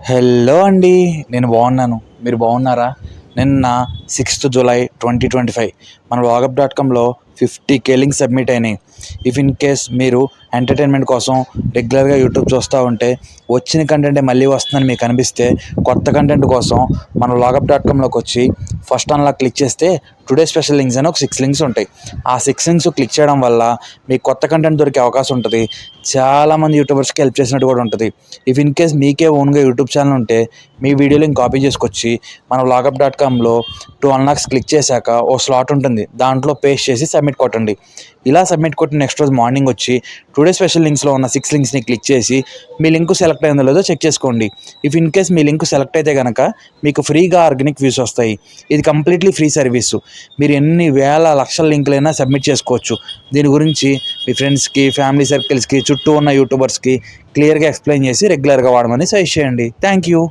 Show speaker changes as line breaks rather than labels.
Hello అండి. నేను బాగున్నాను. మీరు బాగున్నారా? నిన్న 6th జూలై 2025 మన వాగప్.comలో 50K లింక్స్ సబ్మిట్ అయినాయి. ఇఫ్ ఇన్ కేస్ మీరు ఎంటర్టైన్మెంట్ కోసం రెగ్యులర్గా యూట్యూబ్ చూస్తూ ఉంటే వచ్చిన కంటెంటే మళ్ళీ వస్తుందని మీకు అనిపిస్తే కొత్త కంటెంట్ కోసం మన వాగప్.comలోకి వచ్చి ఫస్ట్ అన్లా క్లిక్ చేస్తే టుడే స్పెషల్ లింక్స్ అని ఒక 6 లింక్స్ ఉంటాయి. ఆ 6 లింక్స్ క్లిక్ చేయడం వల్ల మీకు కొత్త కంటెంట్ దొరికే అవకాశం ఉంటుంది. చాలామంది యూట్యూబర్స్కి హెల్ప్ చేసినట్టు కూడా ఉంటుంది. ఇఫ్ ఇన్ కేస్ మీకే ఓన్గా యూట్యూబ్ ఛానల్ ఉంటే మీ వీడియో లింక్ కాపీ చేసుకొచ్చి మన వాగప్.comలో 2 అన్లాక్స్ క్లిక్ చేశాక ఓ స్లాట్ ఉంటుంది, దాంట్లో పేస్ట్ చేసి సబ్మిట్ కొట్టండి. ఇలా సబ్మిట్ కొట్టిన నెక్స్ట్ రోజు మార్నింగ్ వచ్చి టుడే స్పెషల్ లింక్స్లో ఉన్న 6 లింక్స్ని క్లిక్ చేసి మీ లింక్ సెలెక్ట్ అయిందో లేదో చెక్ చేసుకోండి. If in case me link select అయితే కనుక మీకు ఫ్రీగా ఆర్గానిక్ వ్యూస్ వస్తాయి. ఇది కంప్లీట్లీ ఫ్రీ సర్వీసు. మీరు ఎన్ని వేల లక్షల లింకులైనా సబ్మిట్ చేసుకోవచ్చు. దీని గురించి మీ ఫ్రెండ్స్కి, ఫ్యామిలీ సర్కిల్స్కి, చుట్టూ ఉన్న యూట్యూబర్స్కి క్లియర్గా ఎక్స్ప్లెయిన్ చేసి రెగ్యులర్గా వాడమని సజెస్ట్ చేయండి. Thank you.